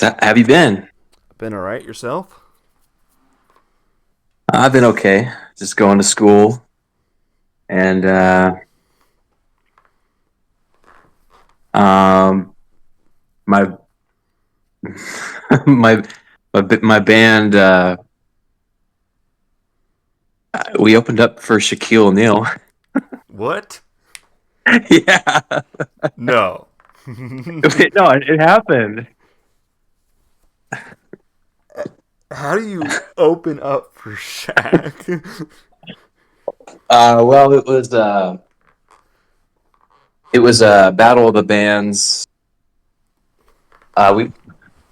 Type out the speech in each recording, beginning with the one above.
So, have you been? Been all right yourself? I've been okay. Just going to school, and um, my my my band. We opened up for Shaquille O'Neal. What? Yeah, No. no, it happened. How do you open up for Shaq? Well, it was a battle of the bands.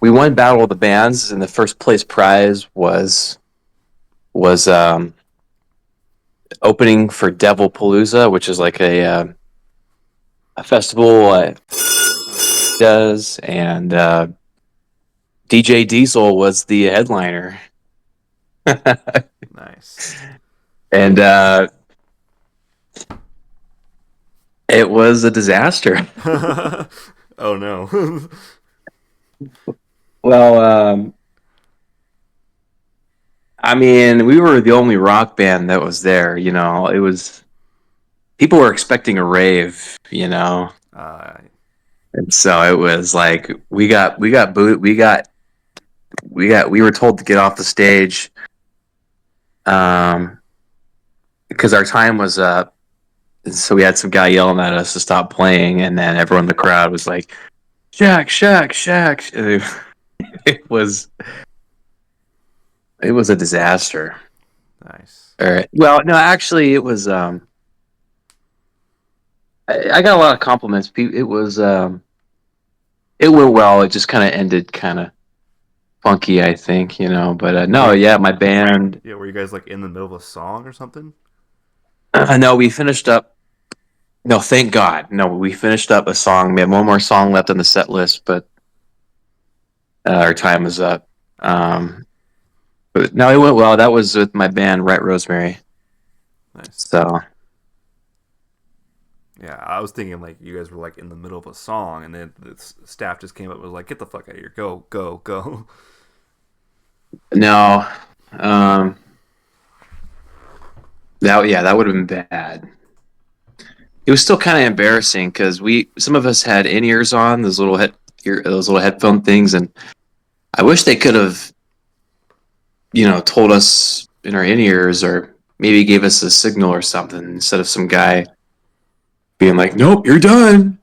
We won battle of the bands, and the first place prize was opening for Devil Palooza, which is like a festival does, and DJ Diesel was the headliner, Nice. and it was a disaster. Oh no. Well, I mean, we were the only rock band that was there. It was people were expecting a rave, uh, and so it was like we got boot, we were told to get off the stage, um, because our time was up. So we had some guy yelling at us to stop playing, and then everyone in the crowd was like, "Shaq, Shaq, Shaq." It was a disaster. nice. Well, no, actually, it was. I got a lot of compliments. It went well. It just kind of ended kind of funky, I think, But Were no, you, yeah, my band. yeah, were you guys like in the middle of a song or something? No, we finished up. No, thank God. No, we finished up a song. We had one more song left on the set list, but our time was up. Um, but no, it went well. That was with my band, Right Rosemary. Nice. So Yeah, I was thinking like you guys were like in the middle of a song, and then the staff just came up and was like, "Get the fuck out of here! Go, go, go!" no, um, that would have been bad. It was still kind of embarrassing because some of us had in ears on those little headphone things, and I wish they could have told us in our in ears, or maybe gave us a signal or something, instead of some guy being like, "Nope, you're done."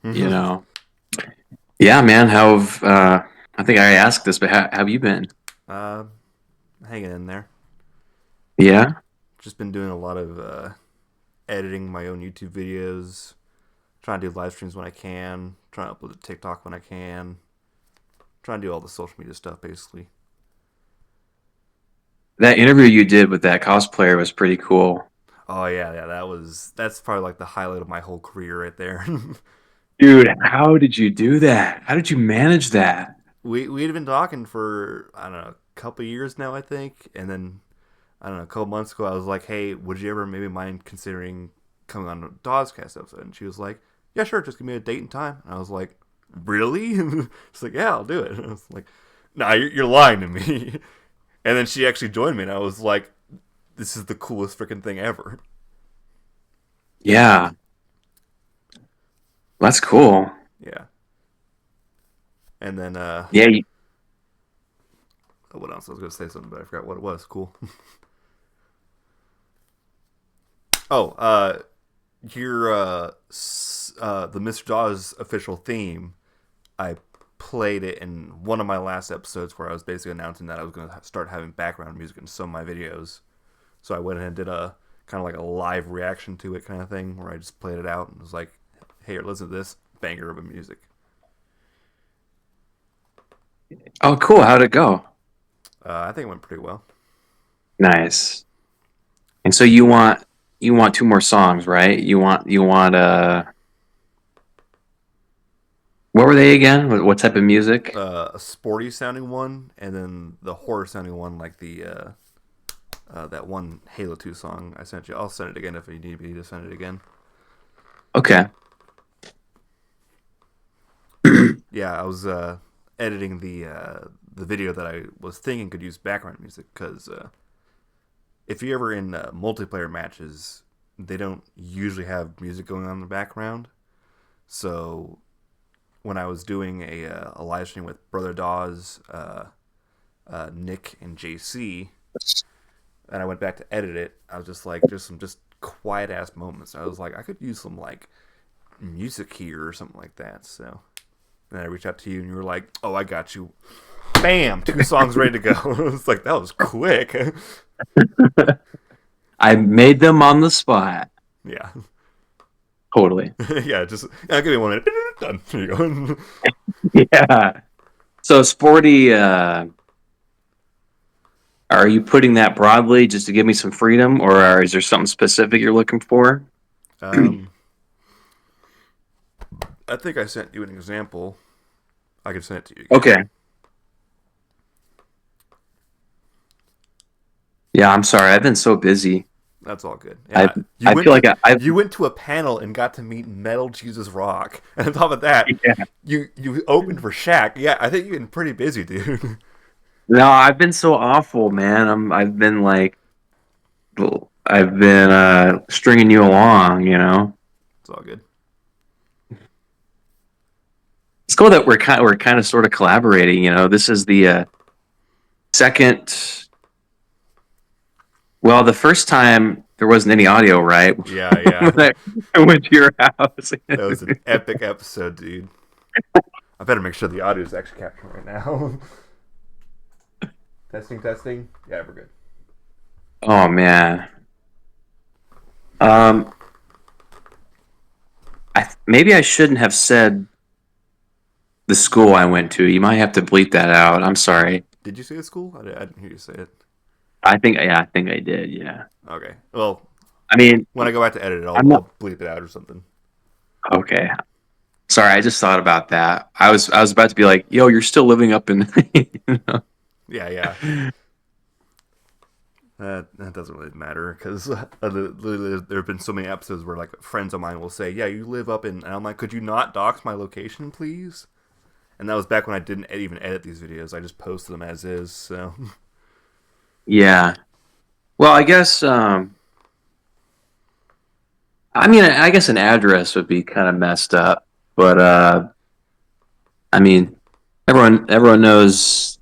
Yeah, man. I think I asked this, but how have you been? uh, Hanging in there. Yeah. Just been doing a lot of editing my own YouTube videos, trying to do live streams when I can, trying to upload to TikTok when I can, trying to do all the social media stuff basically. That interview you did with that cosplayer was pretty cool. Oh yeah, that's probably like the highlight of my whole career right there. Dude, how did you do that? How did you manage that? We'd been talking for I don't know a couple years now I think, and then I don't know a couple months ago I was like, hey, would you ever maybe mind considering coming on a DozCast episode? And she was like, yeah, sure, just give me a date and time. And I was like, really? She's like, yeah, I'll do it. And I was like, nah, you're lying to me. And then she actually joined me, and I was like, this is the coolest freaking thing ever. Yeah, that's cool. Yeah. And then Yeah, what else? I was gonna say something, but I forgot what it was. Cool. Oh, your the Mr. Dawes official theme. I played it in one of my last episodes where I was basically announcing that I was going to start having background music in some of my videos. So I went ahead and did a kind of like a live reaction to it kind of thing where I just played it out and was like, "Hey, listen to this banger of a music." oh, cool. How'd it go? I think it went pretty well. Nice. And so you want two more songs, right? You want what were they again? What type of music? A sporty sounding one, and then the horror sounding one, like the that one Halo 2 song I sent you. I'll send it again if you need me to send it again. Okay. Yeah, I was editing the video that I was thinking could use background music because if you're ever in multiplayer matches, they don't usually have music going on in the background. So when I was doing a live stream with Brother Dawes, Nick, and JC, and I went back to edit it, I was just like, there's some just quiet ass moments. I was like, I could use some like music here or something like that. So then I reached out to you, and you were like, "Oh, I got you." Bam, 2 songs ready to go. It's like that was quick. I made them on the spot. Yeah, Totally. yeah. Just give me 1 minute. Done. There you go. Yeah. So sporty, are you putting that broadly just to give me some freedom, or is there something specific you're looking for? um, I think I sent you an example. I can send it to you again. Okay. Yeah, I'm sorry. I've been so busy. That's all good. I Yeah, I feel like I've you went to a panel and got to meet Metal Jesus Rock, and on top of that, yeah. you opened for Shaq. Yeah, I think you've been pretty busy, dude. No, I've been so awful, man. I've been like I've been stringing you along, you know. It's all good. It's cool that we're kind of sort of collaborating, you know. This is the second. Well, the first time there wasn't any audio, right? Yeah, yeah. When I went to your house. That was an epic episode, dude. I better make sure the audio is actually capturing right now. Testing, testing. Yeah, we're good. Oh man. Um, maybe I shouldn't have said the school I went to. You might have to bleep that out. I'm sorry. Did you say it school? I didn't hear you say it. I think I did. Yeah. Okay. Well, I mean, when I go back to edit it, I'm not I'll bleep it out or something. okay. Sorry, I just thought about that. I was about to be like, "Yo, you're still living up in." You know? Yeah, yeah. That doesn't really matter because there have been so many episodes where like friends of mine will say, "Yeah, you live up in," and I'm like, "Could you not dox my location, please?" And that was back when I didn't even edit these videos. I just posted them as is. So Yeah. Well, I guess. I mean, I guess an address would be kind of messed up, but I mean, everyone knows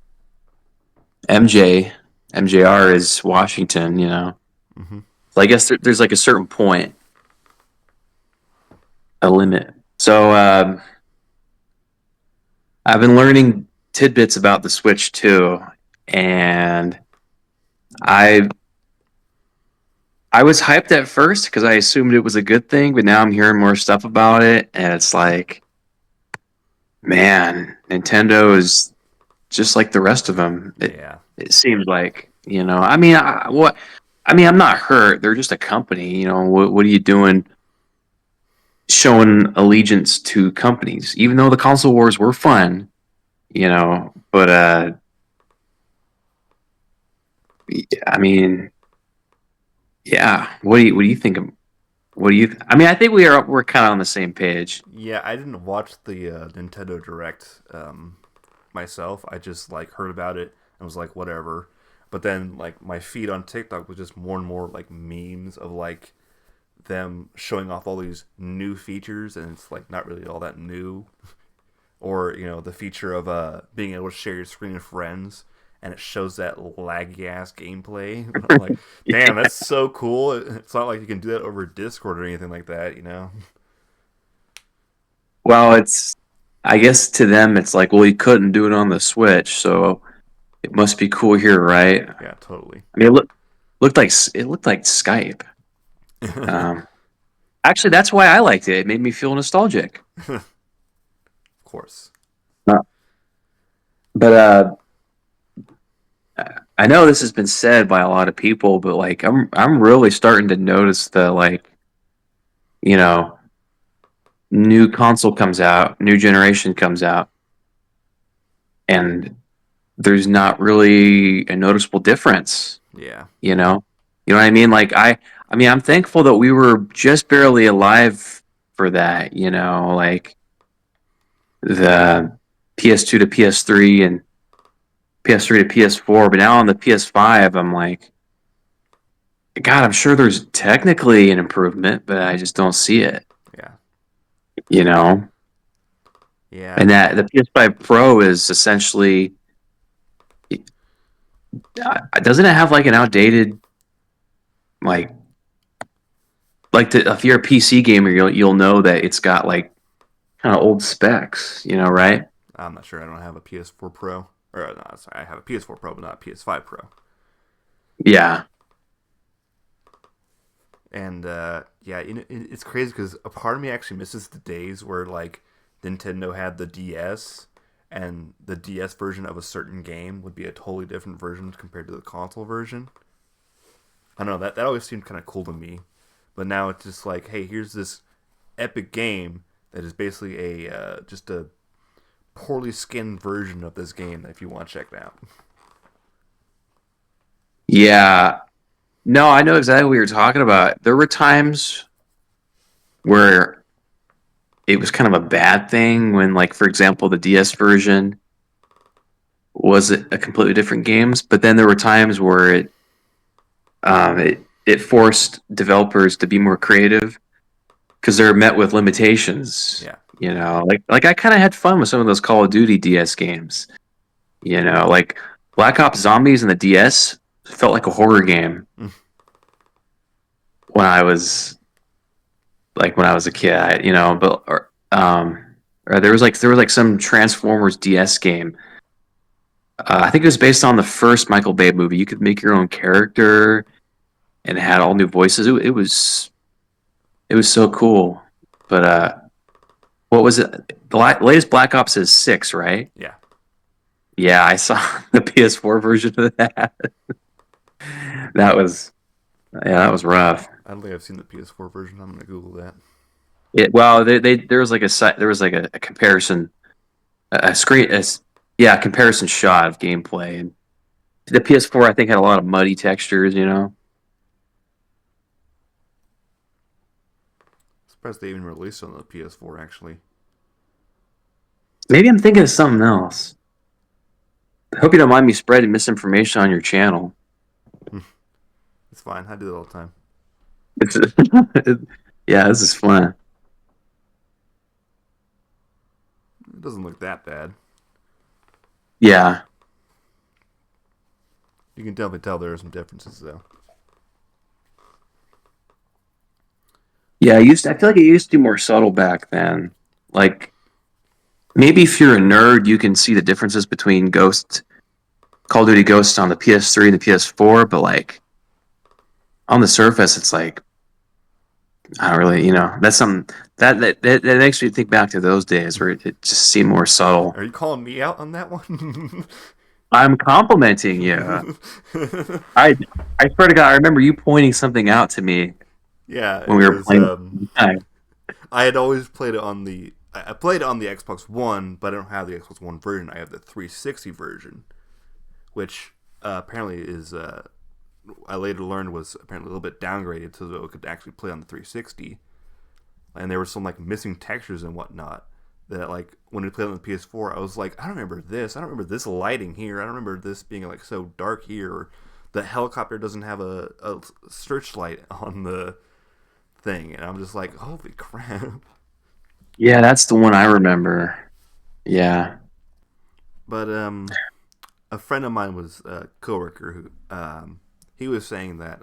MJR is Washington, you know. hmm So I guess there's like a certain point, a limit. So I've been learning tidbits about the Switch too, and I I was hyped at first because I assumed it was a good thing, but now I'm hearing more stuff about it, and it's like, man, Nintendo is just like the rest of them. yeah, It seems like, you know. I mean, what? I mean, I'm not hurt. They're just a company, you know. What are you doing, showing allegiance to companies? Even though the console wars were fun, you know. But I mean, yeah. What do you think of? What do you? I mean, I think we're kind of on the same page. yeah. I didn't watch the Nintendo Direct myself. I just like heard about it and was like, whatever. But then like my feed on TikTok was just more and more like memes of like them showing off all these new features, and it's like not really all that new. Or the feature of being able to share your screen with friends, and it shows that laggy ass gameplay. I'm like, damn, that's so cool. It's not like you can do that over Discord or anything like that. Well, I guess to them it's like, well, you couldn't do it on the Switch, so it must be cool here, right? Yeah, totally. I mean, it looked like Skype. Of Um, actually, that's why I liked it. It made me feel nostalgic. course. Uh, But I know this has been said by a lot of people, but like I'm really starting to notice the like, you know, new console comes out, new generation comes out, and there's not really a noticeable difference, Yeah. you know? You know what I mean? Like I mean I'm thankful that we were just barely alive for that, you know, like the PS2 to PS3 and PS3 to PS4, but now on the PS5, I'm like, God, I'm sure there's technically an improvement, but I just don't see it, Yeah. you know? Yeah. And that the PS5 Pro is essentially, doesn't it have like an outdated, like, if you're a PC gamer, you'll know that it's got like kind of old specs, right? I'm not sure. I don't have a PS4 Pro. Or, no, sorry. I have a PS4 Pro, but not a PS5 Pro. Yeah. And, yeah, it's crazy because a part of me actually misses the days where, like, Nintendo had the DS, and the DS version of a certain game would be a totally different version compared to the console version. I don't know. That always seemed kind of cool to me. But now it's just like, hey, here's this epic game that is basically just a poorly skinned version of this game that if you want to check it out. Yeah. No, I know exactly what you're talking about. There were times where it was kind of a bad thing when, like, for example, the DS version was a completely different games, but then there were times where it forced developers to be more creative because they're met with limitations. Yeah. Like I kind of had fun with some of those Call of Duty DS games. Like Black Ops Zombies and the DS felt like a horror game when I was a kid. Or there was like some Transformers DS game. I think it was based on the first Michael Bay movie. You could make your own character and it had all new voices. It was so cool. But what was it? The latest Black Ops is 6, right? Yeah. Yeah, I saw the PS4 version of that. That was that was rough. I don't think I've seen the PS4 version. I'm going to Google that. Well, there was like a comparison, a screen, yeah, comparison shot of gameplay, and the PS4 I think had a lot of muddy textures. I'm surprised they even released it on the PS4, actually. Maybe I'm thinking of something else. I hope you don't mind me spreading misinformation on your channel. It's fine. I do it all the time. It's yeah, this is fun. It doesn't look that bad. Yeah, You can definitely tell there are some differences, though. yeah. I feel like it used to be more subtle back then. Like maybe if you're a nerd, you can see the differences between Call of Duty Ghosts on the PS3 and the PS4, but like on the surface, it's like I don't really, that's something that makes me think back to those days where it just seemed more subtle. Are you calling me out on that one? I'm complimenting you. I I swear to God, I remember you pointing something out to me Yeah, when it we were was. playing. I had always played it on the. I played it on the Xbox One, but I don't have the Xbox One version. I have the 360 version, which apparently is. I later learned was apparently a little bit downgraded so that it could actually play on the 360. And there were some like missing textures and whatnot that like when we played on the PS4, I was like, I don't remember this. I don't remember this lighting here. I don't remember this being like so dark here. Or the helicopter doesn't have a searchlight on the thing, and I'm just like, holy crap. Yeah, that's the one I remember. Yeah. But a friend of mine was a coworker who he was saying that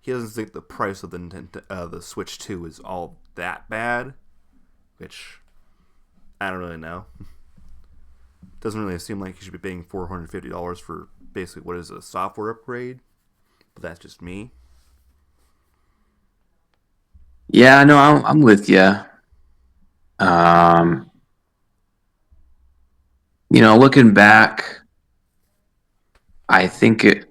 he doesn't think the price of the Switch 2 is all that bad, which I don't really know. Doesn't really seem like you should be paying $450 for basically what is a software upgrade, but that's just me. Yeah, no, I'm with you. Um, looking back, I think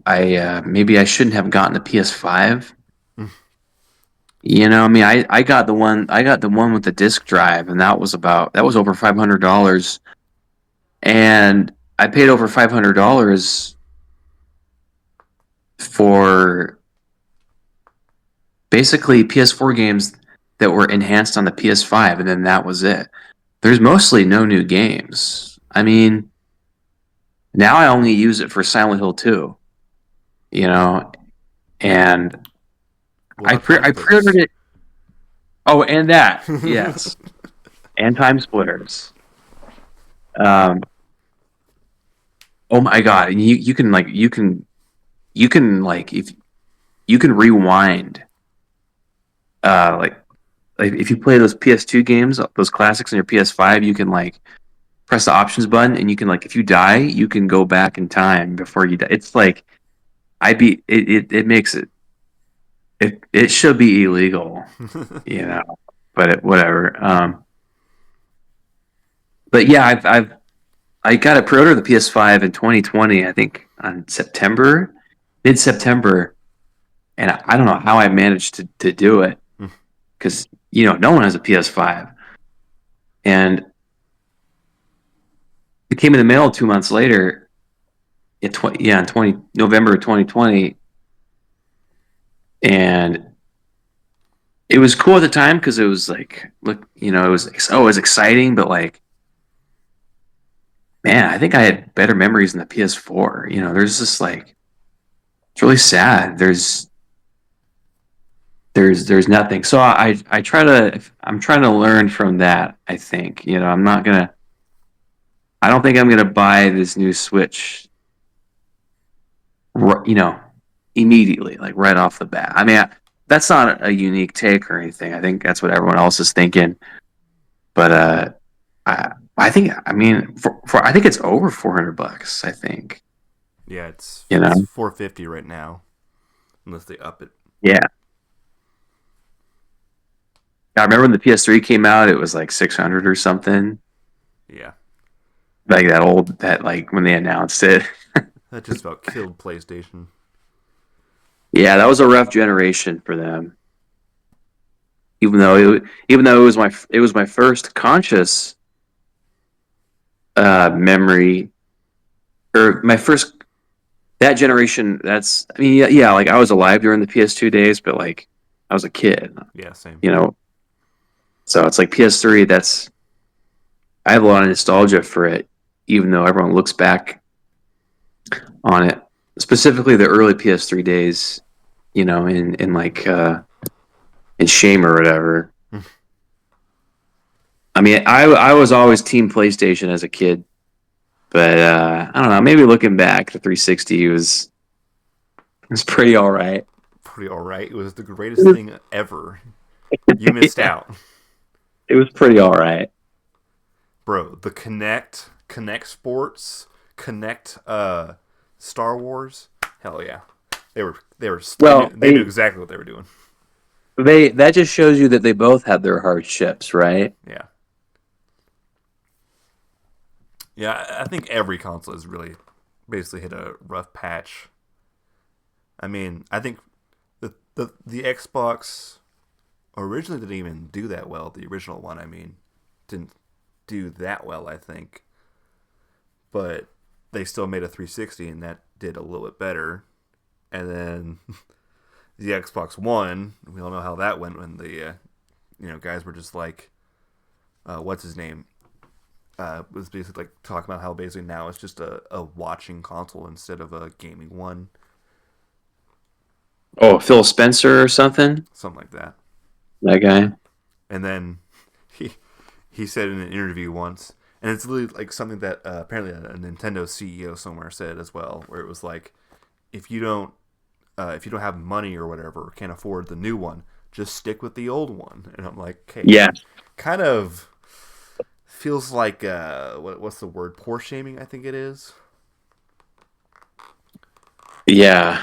I maybe I shouldn't have gotten the PS5. I mean, I got the one with the disc drive, and that was over $500, and I paid over $500 for basically PS4 games that were enhanced on the PS5, and then that was it. There's mostly no new games. I mean, now I only use it for Silent Hill 2, you know, and What about Time I pre-ordered Splitters? it. Oh, and that, yes, and Time Splitters. Um, oh my God, and you can like you can like if you can rewind uh like like if you play those PS2 games, those classics on your PS5, you can like press the options button and you can like if you die, you can go back in time before you die. It's like it makes it should be illegal, you know, but whatever. But yeah, I got a pre-order of the PS5 in 2020, I think on September, mid-September, and I don't know how I managed to do it because no one has a PS5, and it came in the mail 2 months later. In 20 November 2020, and it was cool at the time because it was like, look, it was exciting, but like, man, I think I had better memories in the PS4. There's just like, it's really sad. There's nothing. So I'm trying to learn from that. I think, I don't think I'm gonna buy this new Switch, you know, immediately, like right off the bat. I mean, that's not a unique take or anything. I think that's what everyone else is thinking. But I think, I mean, for I think it's over $400. I think, Yeah, it's you it's know, 450 right now, unless they up it. yeah. I remember when the PS3 came out, it was like 600 or something. Yeah, Like that like when they announced it. that just about killed PlayStation. Yeah, that was a rough generation for them. Even though it was my first conscious memory, or my first that generation. That's, I mean, yeah, like I was alive during the PS2 days, but like I was a kid, Yeah, same. you know. So it's like PS3. I have a lot of nostalgia for it, even though everyone looks back on it, specifically the early PS3 days, in like in shame or whatever. I mean, I was always team PlayStation as a kid, but I don't know. Maybe looking back, the 360 was pretty all right. Pretty alright. It was the greatest thing ever. You missed Yeah, out. it was pretty all right. Bro, the Connect Sports, Connect Star Wars. Hell yeah. They were Well, they knew exactly what they were doing. they that just shows you that they both had their hardships, right? Yeah. Yeah, I think every console has really basically hit a rough patch. I mean, I think the Xbox originally didn't even do that well. The original one, I mean, didn't do that well, I think. But they still made a 360, and that did a little bit better. And then the Xbox One, we all know how that went when the guys were just like, what's his name? Was basically like talking about how basically now it's just a watching console instead of a gaming one, Oh, Phil Spencer or something. something like that. That guy. And then he he said in an interview once, and it's really like something that apparently a Nintendo CEO somewhere said as well, where it was like, if you don't have money or whatever, or can't afford the new one, just stick with the old one. And I'm like, okay, Yeah, kind of feels like what's the word? Poor shaming, I think it is. yeah.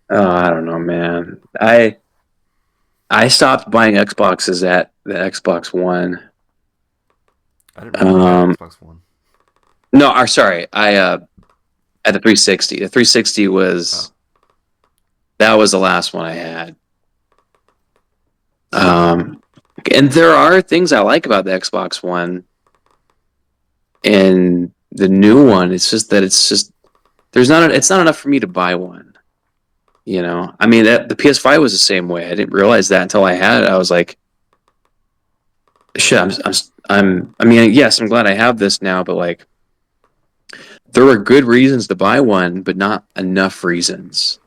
Oh, I don't know, man. I stopped buying Xboxes at the Xbox One. I didn't realize you had an Um, Xbox One. no, or sorry, I at the 360. The 360 Oh, that was the last one I had. Um, and there are things I like about the Xbox One and the new one. It's just that it's not enough for me to buy one. You know, I mean, the PS5 was the same way. I didn't realize that until I had it. I was like, shit. I mean, yes, I'm glad I have this now, but like, there were good reasons to buy one, but not enough reasons.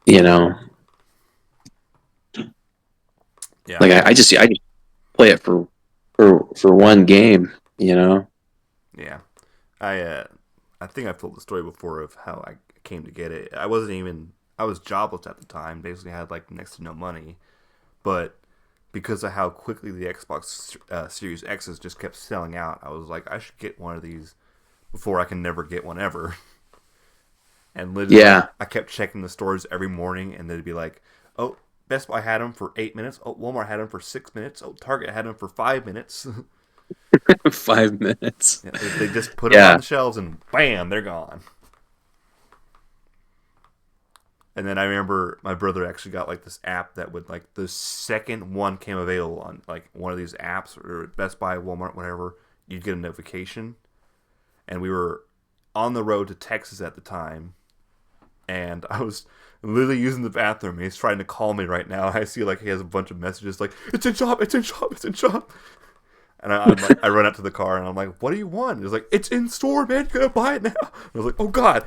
You know, Yeah, like I just play it for one game. You know, yeah. I uh, I think I've told the story before of how I came to get it. I was jobless at the time. Basically, had like next to no money, but because of how quickly the Xbox Series X's just kept selling out, I was like, I should get one of these before I can never get one ever. And literally, yeah. I kept checking the stores every morning, and they'd be like, "Oh, Best Buy had them for 8 minutes. Oh, Walmart had them for 6 minutes. Oh, Target had them for 5 minutes." 5 minutes. Yeah, they just put them on Yeah, the shelves, and bam, they're gone. And then I remember my brother actually got like this app that would like the second one came available on like one of these apps or Best Buy, Walmart, whatever, you'd get a notification. And we were on the road to Texas at the time, and I was literally using the bathroom. And he's trying to call me right now. I see like he has a bunch of messages like it's in shop, it's in shop, it's in shop. And I'm like, I run out to the car and I'm like, what do you want? He's like, it's in store, man. You gotta buy it now. I was like, oh god.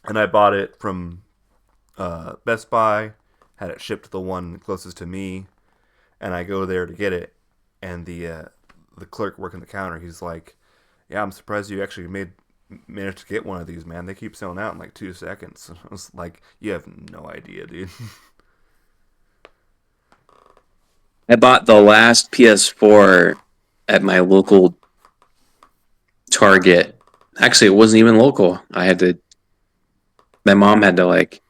And I bought it from Best Buy, had it shipped to the one closest to me, and I go there to get it, and the clerk working the counter, he's like, "Yeah, I'm surprised you actually managed to get one of these, man. They keep selling out in like 2 seconds." And I was like, "You have no idea, dude." I bought the last PS4 at my local Target. Actually, it wasn't even local. My mom had to like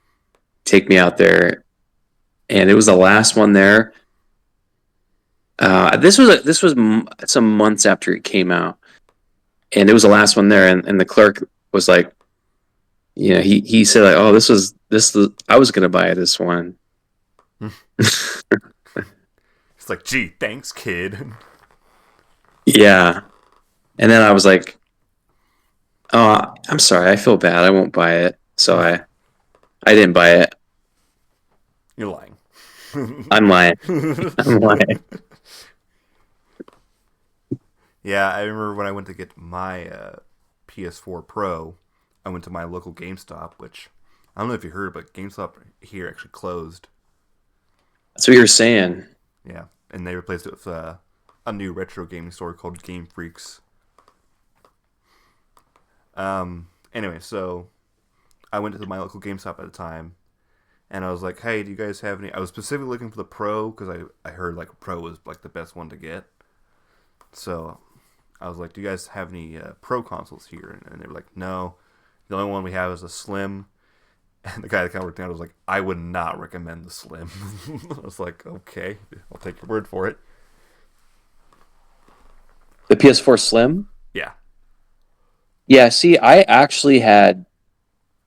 take me out there, and it was the last one there. This was some months after it came out, and it was the last one there. And the clerk was like, you know, he said like, oh, I was gonna buy this one. It's like, "Gee, thanks, kid." Yeah, and then I was like, oh, I'm sorry, I feel bad. I won't buy it. So I didn't buy it. You're lying. I'm lying. I'm lying. Yeah, I remember when I went to get my PS4 Pro, I went to my local GameStop, which I don't know if you heard, but GameStop here actually closed. That's what you're saying. Yeah, and they replaced it with a new retro gaming store called Game Freaks. Anyway, so I went to my local GameStop at the time, and I was like, "Hey, do you guys have any?" I was specifically looking for the Pro because I heard like Pro was like the best one to get. So I was like, "Do you guys have any Pro consoles here?" And they were like, "No, the only one we have is a Slim." And the guy that kind of worked out was like, "I would not recommend the Slim." I was like, "Okay, I'll take your word for it." The PS4 Slim? Yeah, Yeah, see, I actually had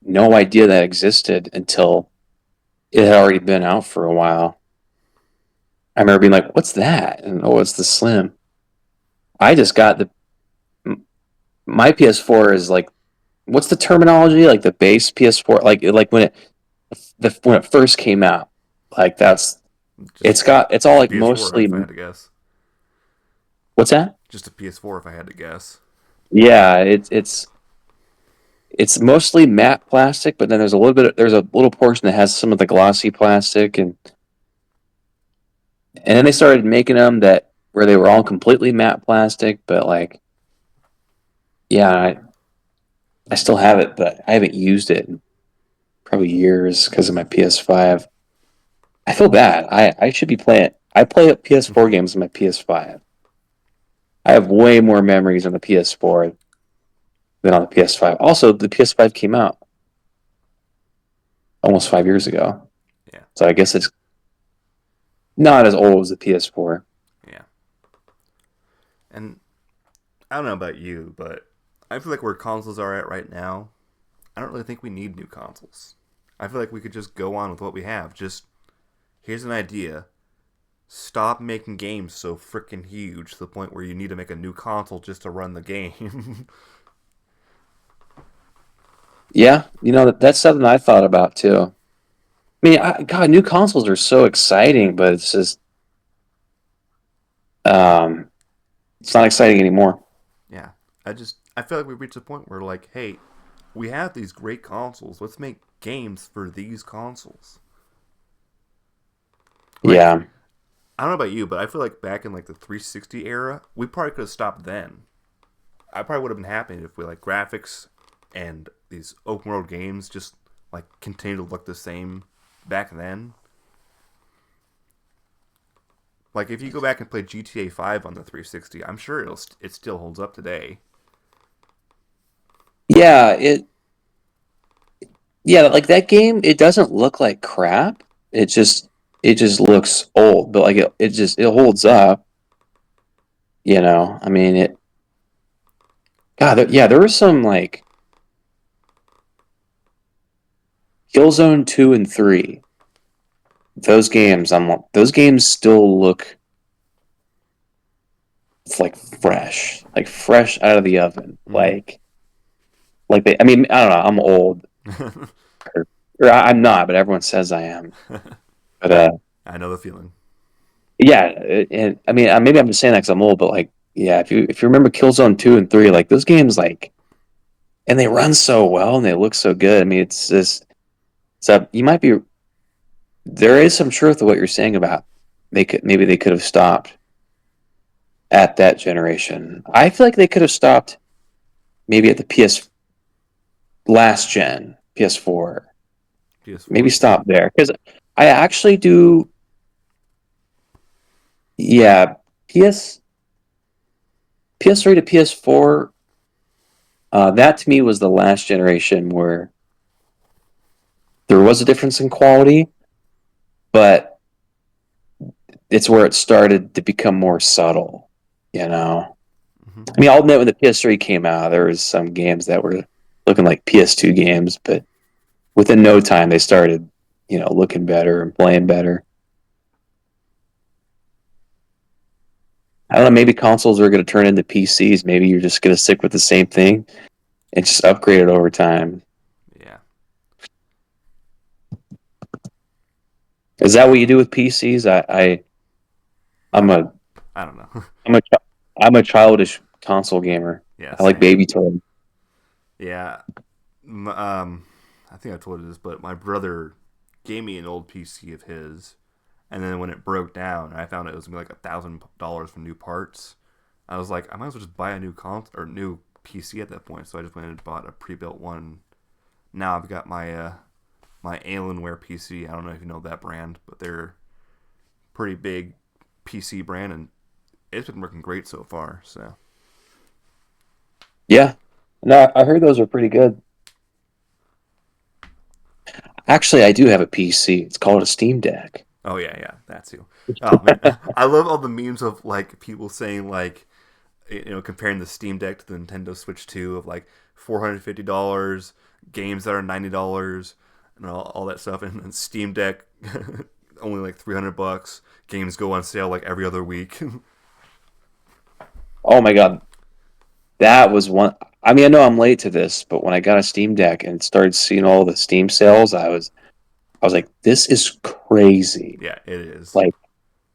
no idea that existed until it had already been out for a while. I remember being like, "What's that?" And oh, it's the Slim. I just got the my PS4 is like, what's the terminology? Like the base PS4, like when it first came out, like just it's all just a like PS4 mostly if I had to guess. what's that? Just a PS4 if I had to guess. Yeah, it's mostly matte plastic, but then there's a little portion that has some of the glossy plastic, and then they started making them that where they were all completely matte plastic, but like yeah, I still have it, but I haven't used it in probably years because of my PS5. I feel bad. I should be playing. I play PS4 games on my PS5. I have way more memories on the PS4 than on the PS5. Also, the PS5 came out almost 5 years ago, Yeah, so I guess it's not as old as the PS4. yeah. And I don't know about you, but I feel like where consoles are at right now, I don't really think we need new consoles. I feel like we could just go on with what we have. Just here's an idea. Stop making games so freaking huge to the point where you need to make a new console just to run the game. Yeah, that's something I thought about too. I mean, God, new consoles are so exciting, but it's just um, it's not exciting anymore. Yeah, I feel like we've reached a point where like, hey, we have these great consoles. Let's make games for these consoles. Like, Yeah, I don't know about you, but I feel like back in like the 360 era, we probably could have stopped then. I probably would have been happy if we like graphics and these open world games just like continue to look the same back then. Like if you go back and play GTA 5 on the 360, I'm sure it still holds up today. yeah, yeah, like that game. It doesn't look like crap. It just looks old, but like it holds up. I mean, God, yeah, there was some like Killzone 2 and 3. Those games still look like like fresh out of the oven. Mm-hmm. I mean, I don't know, I'm old or I'm not, but everyone says I am. But I know the feeling. yeah, and I mean, maybe I'm just saying that because I'm old, but like, yeah, if you remember Killzone 2 and 3, like those games, like, and they run so well and they look so good. I mean, it's just so you might be there is some truth to what you're saying about they could have stopped at that generation. I feel like they could have stopped maybe at the PS last gen, PS4. PS4. Maybe stop there because I actually do. Yeah, PS PS3 to PS4. That to me was the last generation where there was a difference in quality, but it's where it started to become more subtle. You know, Mm-hmm. I mean, I'll admit when the PS3 came out, there was some games that were looking like PS2 games, but within no time they started, looking better and playing better. I don't know. Maybe consoles are going to turn into PCs. Maybe you're just going to stick with the same thing and just upgrade it over time. Yeah. Is that what you do with PCs? I'm Uh, a I don't know. I'm a I'm a childish console gamer. Yeah, I like same. baby toys. Yeah. I think I told you this, but my brother gave me an old PC of his, and then when it broke down, I found it was gonna be like $1,000 for new parts. I was like, I might as well just buy a new PC at that point. So I just went and bought a pre-built one. Now I've got my Alienware PC. I don't know if you know that brand, but they're pretty big PC brand, and it's been working great so far. So Yeah. No, I heard those are pretty good. Actually, I do have a PC. It's called a Steam Deck. oh yeah, yeah, that's you. Oh man, I love all the memes of like people saying like comparing the Steam Deck to the Nintendo Switch 2 of like $450 games that are $90 and all that stuff, and then Steam Deck only like $300. Games go on sale like every other week. Oh my God, that was one. I mean, I know I'm late to this, but when I got a Steam Deck and started seeing all the Steam sales, I was like, this is crazy. Yeah, it is. Like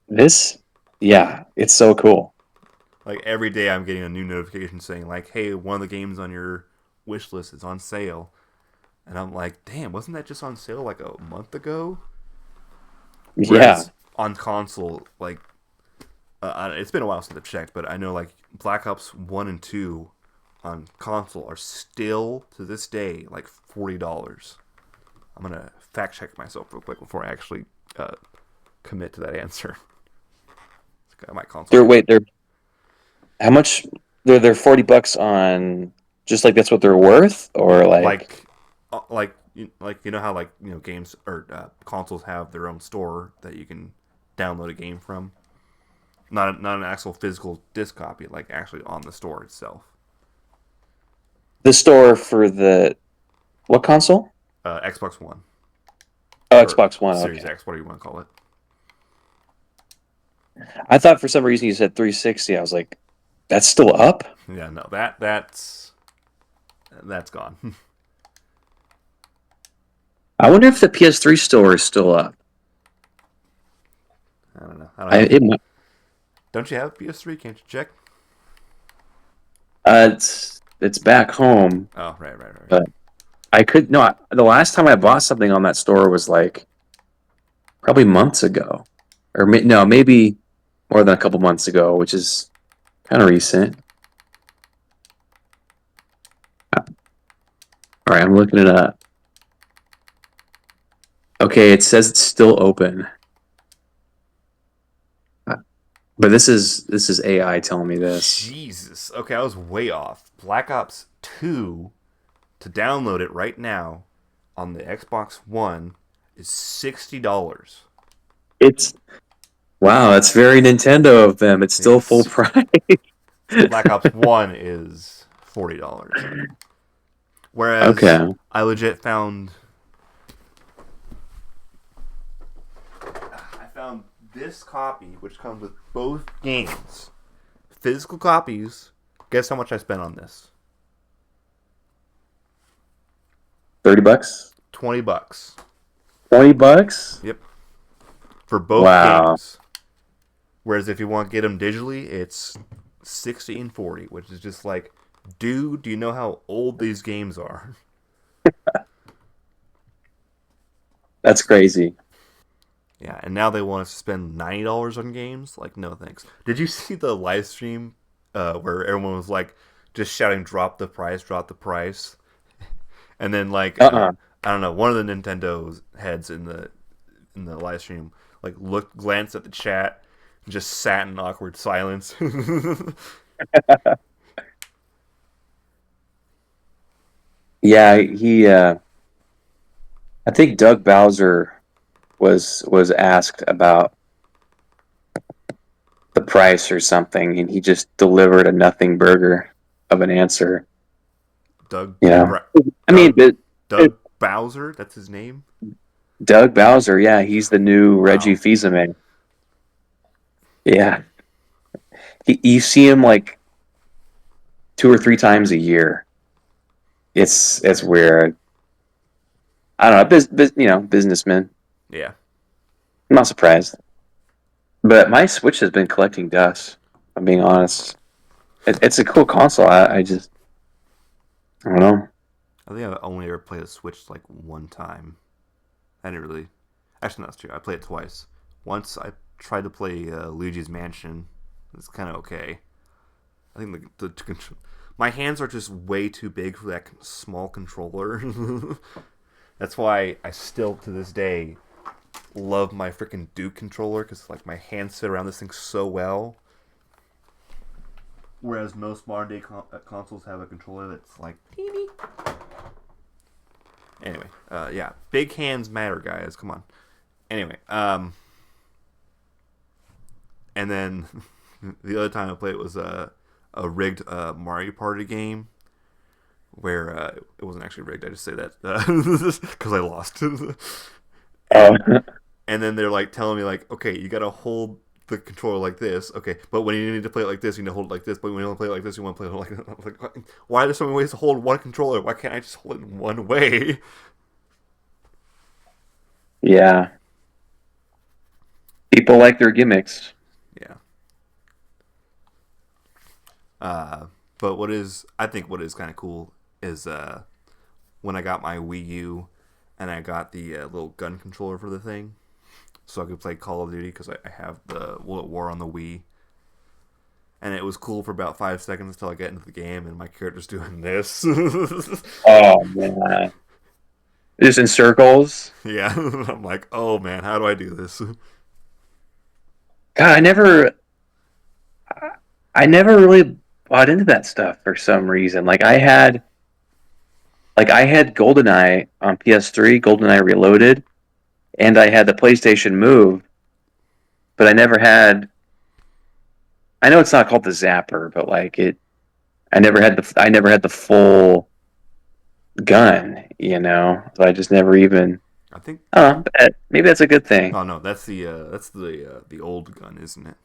this, yeah, it's so cool. Like every day, I'm getting a new notification saying like, "Hey, one of the games on your wish list is on sale," and I'm like, "Damn, wasn't that just on sale like a month ago?" Yeah, Whereas on console, like it's been a while since I've checked, but I know like Black Ops 1 and 2 on console are still to this day like $40. I'm gonna fact check myself real quick before I actually uh, commit to that answer. My console's they're getting wait, they're how much? They're $40 on just like that's what they're worth, or yeah, like like you know how like games or consoles have their own store that you can download a game from. Not an actual physical disc copy, like actually on the store itself. the store for the what console? Xbox One Oh, or Xbox One. Series Okay, X, whatever you want to call it. I thought for some reason you said 360. I was like, that's still up. Yeah, no, that's gone. I wonder if the PS3 store is still up. I don't know. I don't I have. it might- Don't you have PS3? Can't you check? it's back home, Oh, right. but I could no. The last time I bought something on that store was like probably months ago, or no, maybe more than a couple months ago, which is kind of recent. All right, I'm looking it up. Okay, it says it's still open, but this is AI telling me this. Jesus. Okay, I was way off. Black Ops 2 to download it right now on the Xbox One is $60. It's wow, that's very Nintendo of them. It's still full Yes. price. So Black Ops 1 is $40. Whereas Okay. I legit found this copy, which comes with both games, physical copies. Guess how much I spent on this? $30? $20. $20? Yep, for both Wow. games. Whereas if you want to get them digitally, it's 60 and 40, which is just like, dude, do you know how old these games are? That's crazy. Yeah, and now they want us to spend $90 on games. Like, no thanks. Did you see the live stream where everyone was like just shouting, "Drop the price, drop the price," and then like Uh-uh. I don't know, one of the Nintendo's heads in the live stream like looked, glanced at the chat, and just sat in awkward silence. Yeah, he I think Doug Bowser was asked about the price or something, and he just delivered a nothing burger of an answer. Doug You know, Bra- I mean, Doug Doug Bowser, that's his name. Doug Bowser, yeah, he's the new Reggie Wow. Fils-Aimé. Yeah, you see him like 2 or 3 times a year. It's weird. I don't know, businessman. Yeah. I'm not surprised. But my Switch has been collecting dust. If I'm being honest. It's a cool console. I don't know. I think I've only ever played a Switch like one time. I didn't really. Actually, no, that's true. I played it twice. Once I tried to play Luigi's Mansion. It's kind of okay. I think my hands are just way too big for that small controller. That's why I still to this day love my freaking Duke controller because like my hands fit around this thing so well. Whereas most modern day consoles have a controller that's like teeny. Anyway, yeah, big hands matter, guys. Come on. Anyway, and then the other time I played it was a rigged Mario Party game where it wasn't actually rigged. I just say that because I lost. Oh, and and then they're like telling me like, okay, you gotta hold the controller like this. Okay, but when you need to play it like this, you need to hold it like this. But when you want to play it like this, you want to play it like that. Like, why are there so many ways to hold one controller? Why can't I just hold it in one way? yeah. People like their gimmicks. Yeah. Uh, but I think what is kind of cool is when I got my Wii U and I got the little gun controller for the thing, so I could play Call of Duty because I have the World at War on the Wii. And it was cool for about 5 seconds until I get into the game and my character's doing this. Oh man. Just in circles. Yeah, I'm like, oh man, how do I do this? God, I never really bought into that stuff for some reason. Like I had GoldenEye on PS3, GoldenEye Reloaded, and I had the PlayStation Move, but I know it's not called the Zapper, but like it I never had the full gun, So I just never even I think. I don't know, but maybe that's a good thing. Oh no, that's the old gun, isn't it?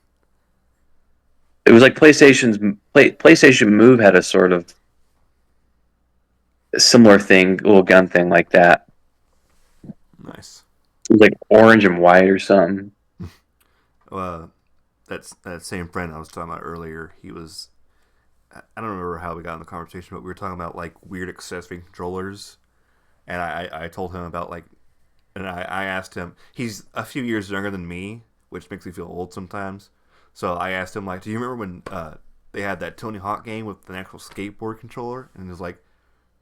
It was like PlayStation Move had a sort of similar thing, little gun thing like that. Nice. It was like orange and white or something. Uh, that same friend I was talking about earlier. He was. I don't remember how we got in the conversation, but we were talking about like weird accessory controllers, and I told him about like, and I asked him. He's a few years younger than me, which makes me feel old sometimes. So I asked him like, "Do you remember when they had that Tony Hawk game with an actual skateboard controller?" And he was like,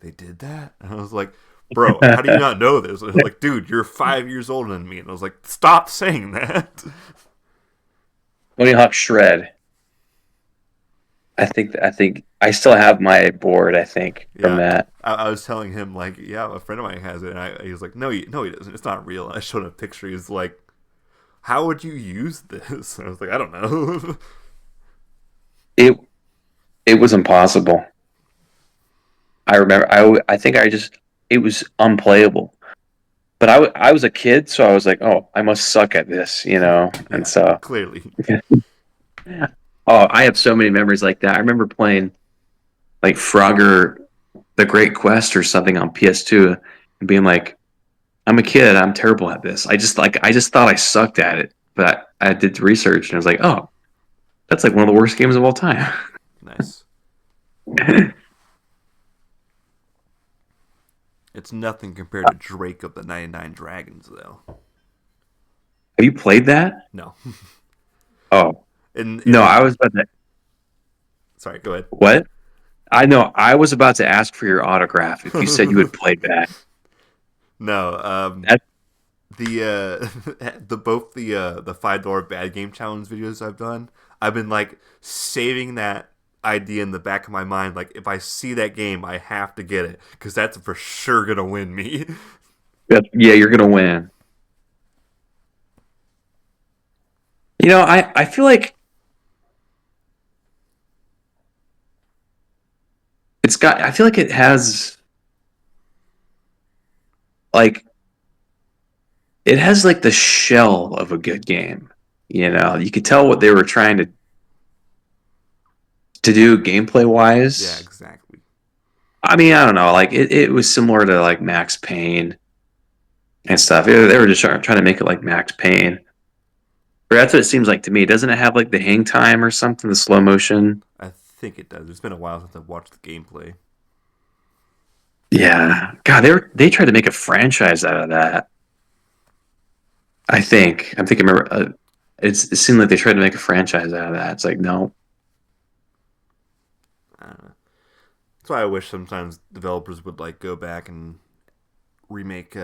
"They did that?" And I was like, "Bro, how do you not know this?" And I was like, "Dude, you're 5 years older than me." And I was like, "Stop saying that." Tony Hawk Shred. I think I still have my board. I think from Yeah, that. I was telling him like, yeah, a friend of mine has it, and he was like, no, he doesn't. It's not real. And I showed him a picture. He's like, how would you use this? And I was like, I don't know. It it was impossible. I remember. I think I just it was unplayable. But I was a kid, so I was like, oh, I must suck at this, and Yeah, so. clearly. Oh, I have so many memories like that. I remember playing like Frogger, The Great Quest or something on PS2, and being like, I'm a kid. I'm terrible at this. I just thought I sucked at it, but I did research and I was like, oh, that's like one of the worst games of all time. Nice. Have It's nothing compared to Drake of the 99 Dragons, though. you played that? No. Oh In no, the I was about to. sorry, go ahead. What? I know. I was about to ask for your autograph if you said you had played that. No, That the both the $5 bad game challenge videos I've done, I've been like saving that idea in the back of my mind. Like if I see that game, I have to get it because that's for sure gonna win me. yeah, you're gonna win. I feel like I feel like it has like like the shell of a good game. You could tell what they were trying to do gameplay Yeah, wise. exactly. I mean, I don't know. Like it was similar to like Max Payne and stuff. They were just trying to make it like Max Payne. Or that's what it seems like to me. Doesn't it have like the hang time or something, the slow motion? I think it does. It's been a while since I've watched the gameplay. Yeah. God, they tried to make a franchise out of that. I think. I'm thinking. Remember, it seemed like they tried to make a franchise out of that. It's like no. Uh, that's why I wish sometimes developers would like go back and remake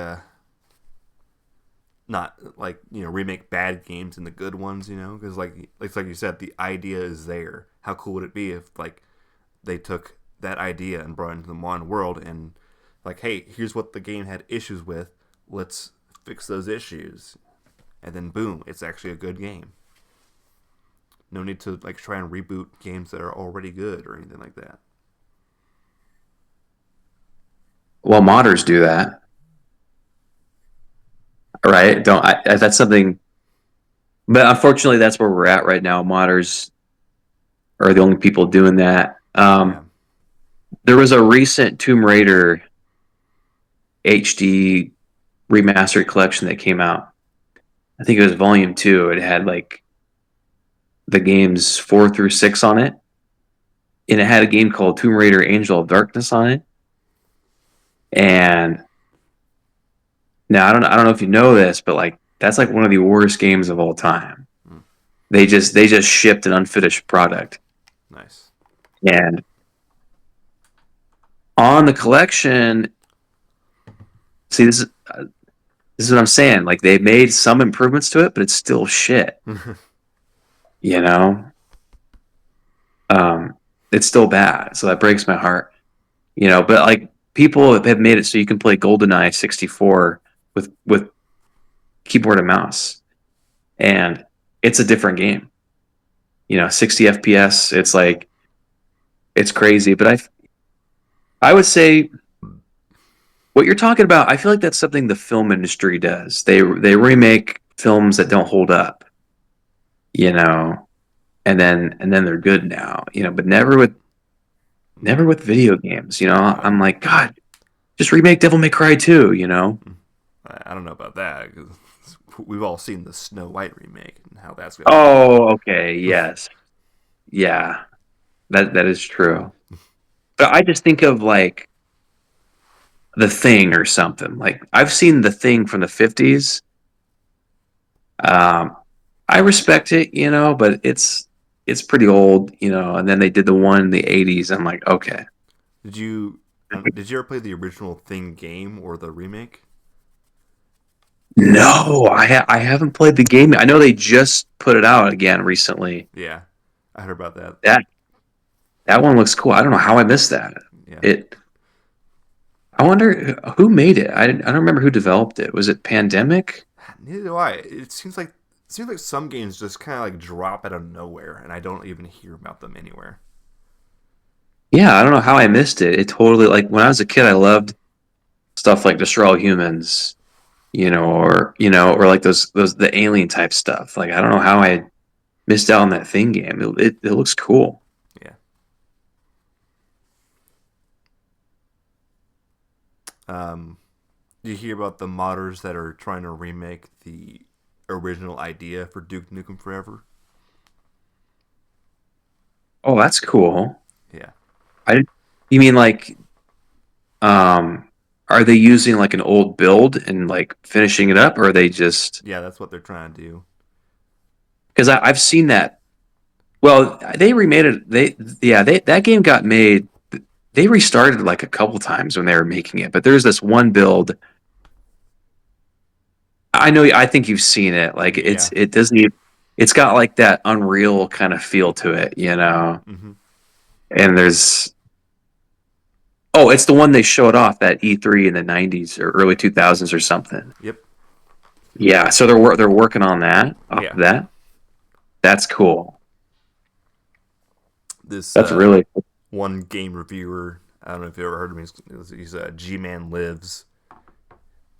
not like remake bad games into good ones, because like it's like you said, the idea is there. How cool would it be if like they took that idea and brought it into the modern world and like, hey, here's what the game had issues with, let's fix those issues, and then boom, it's actually a good game. No need to like try and reboot games that are already good or anything like that. Well, modders do that, right? Don't that's something. But unfortunately, that's where we're at right now. Modders are the only people doing that. Yeah. There was a recent Tomb Raider HD remastered collection that came out. I think it was Volume 2. It had like the games 4 through 6 on it, and it had a game called Tomb Raider: Angel of Darkness on it. And now I don't know if you know this, but like that's like one of the worst games of all time. Mm, They just shipped an unfinished product, nice. and on the collection, see this is what I'm saying. Like they made some improvements to it, but it's still shit. You know, um, it's still bad. So that breaks my heart. But like people have made it so you can play GoldenEye 64 with keyboard and mouse, and it's a different game. 60 FPS. It's like it's crazy. But I would say what you're talking about. I feel like that's something the film industry does. They remake films that don't hold up. You know, and then they're good now. But never with video games. I I'm like, God, just remake Devil May Cry 2. I don't know about that because we've all seen the Snow White remake and how that's going to go. Oh, okay, yes, yeah, that is true. But I just think of like The Thing or something. Like I've seen The Thing from the 50s. Um, I respect it, but it's pretty old, and then they did the one in the 80s. I'm like, okay. Did you ever play the original Thing game or the remake? No, I haven't played the game. I know they just put it out again recently. Yeah, I heard about that. That that one looks cool. I don't know how I missed that. Yeah, It I wonder who made it. I don't remember who developed it. Was it Pandemic? neither do I. It seems like some games just kind of like drop out of nowhere, and I don't even hear about them anywhere. Yeah, I don't know how I missed it. It totally like when I was a kid, I loved stuff like Destroy All Humans, or like those the alien type stuff. Like I don't know how I missed out on that Thing game. It looks cool. Yeah. Um, do you hear about the modders that are trying to remake the original idea for Duke Nukem Forever? Oh, that's cool. Yeah. I You mean like um are they using like an old build and like finishing it up, or are they just Yeah, that's what they're trying to do. because I've seen that. Well, they remade it. They that game got made. They restarted like a couple times when they were making it, but there's this one build. I know. I think you've seen it. Like Yeah. it doesn't. It's got like that Unreal kind of feel to it, Mm-hmm. And there's oh, it's the one they showed off at E3 in the '90s or early 2000s or something. Yep. Yeah, so they're working on that off Yeah. of that. That's cool. This That's really one game reviewer. I don't know if you ever heard of him. He's G Man Lives.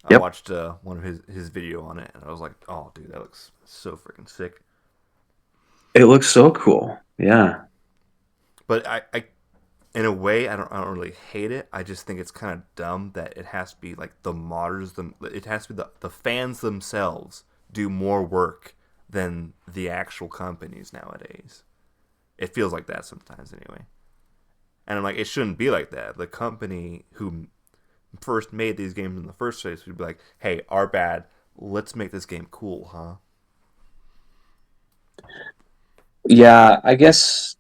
I yep. watched one of his video on it, and I was like, "Oh, dude, that looks so freaking sick." It looks so cool. Yeah. But in a way, I don't really hate it. I just think it's kind of dumb that it has to be like the modders. It has to be the fans themselves do more work than the actual companies nowadays. It feels like that sometimes, anyway. And I'm like, it shouldn't be like that. The company who first made these games in the first place would be like, "Hey, our bad. Let's make this game cool, huh?" Yeah, I guess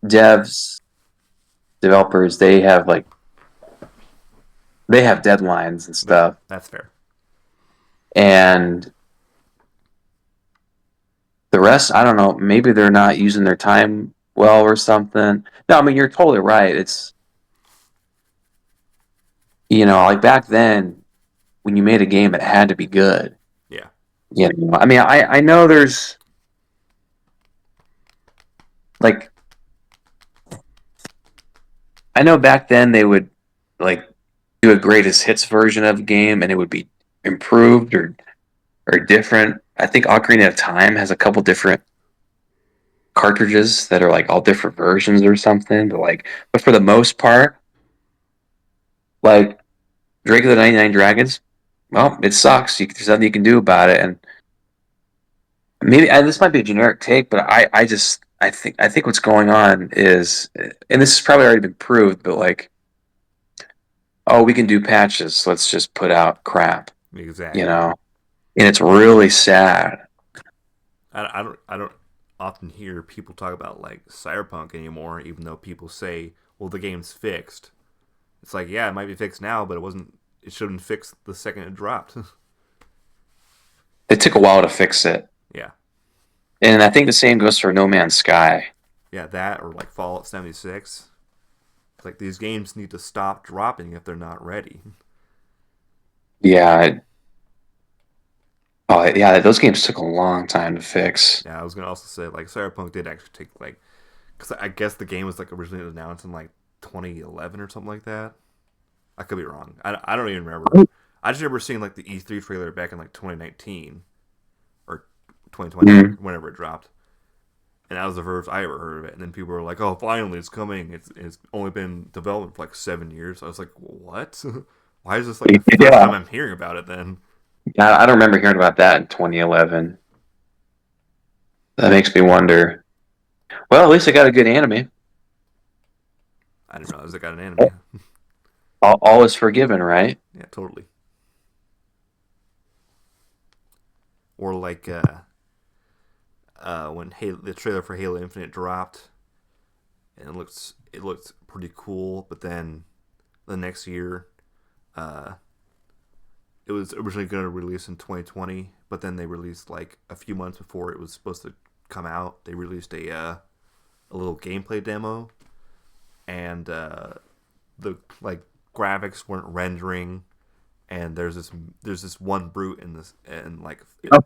devs, developers, they have deadlines and Yeah, stuff. that's fair. And the rest, I don't know, maybe they're not using their time well or something. No, I mean you're totally right. It's like back then when you made a game it had to be good. Yeah, I mean I know there's like I know back then they would like do a greatest hits version of a game and it would be improved or different. I think Ocarina of Time has a couple different cartridges that are like all different versions or something. But for the most part, like Drake of the 99 Dragons, well, it sucks. There's nothing you can do about it. And maybe this might be a generic take, but I think what's going on is, and this has probably already been proved, but like, oh, we can do patches. So let's just put out crap, you exactly. know, and it's really sad. I don't often hear people talk about like Cyberpunk anymore, even though people say, "Well, the game's fixed." It's like, yeah, it might be fixed now, but it wasn't. It shouldn't fix the second it dropped. It took a while to fix it, Yeah, and I think the same goes for No Man's Sky. yeah, that or like Fallout 76. It's like these games need to stop dropping if they're not ready. Yeah, oh yeah, those games took a long time to fix. Yeah, I was gonna also say like Cyberpunk did actually take like, because I guess the game was like originally announced in like 2011 or something like that. I could be wrong. I don't even remember. I just remember seeing like the E3 trailer back in like 2019 or 2020 or Mm. whenever it dropped, and that was the first I ever heard of it. And then people were like, "Oh, finally, it's coming. It's only been developed for like 7 years." I was like, "What? Why is this like the first Yeah, time I'm hearing about it then? I don't remember hearing about that in 2011. That makes me wonder. Well, at least I got a good anime. I didn't realize it got an anime. All is forgiven, right? Yeah, totally. Or like when the trailer for Halo Infinite dropped, and it looked pretty cool, but then the next year, uh, it was originally going to release in 2020, but then they released like a few months before it was supposed to come out. They released a little gameplay demo, and the like graphics weren't rendering, and there's this one brute in this, and like it Oh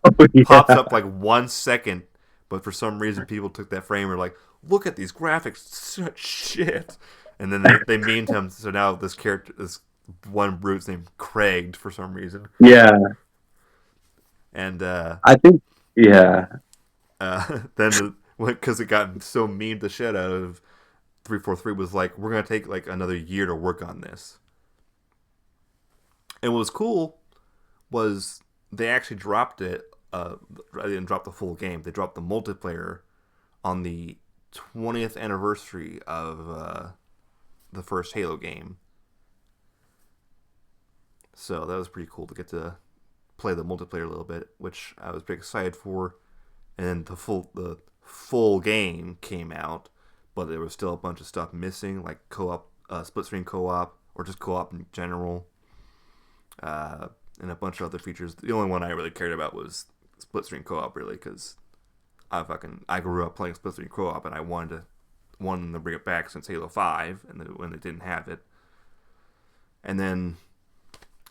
pops yeah, up like 1 second, but for some reason people took that frame and were like, look at these graphics, such shit. And then they memed him, so now this one brute's named Craig for some reason, yeah. and I think yeah, then because it got so memed the shit out of 343 was like, we're gonna take like another year to work on this. And what was cool was they actually dropped it. They didn't drop the full game. They dropped the multiplayer on the 20th anniversary of the first Halo game. So that was pretty cool to get to play the multiplayer a little bit, which I was pretty excited for. And then the full game came out, but there was still a bunch of stuff missing, like co-op, split screen co-op, or just co-op in general, uh, and a bunch of other features. The only one I really cared about was split screen co-op, really, because I grew up playing split screen co-op, and I wanted them to bring it back since Halo 5, and when they didn't have it. And then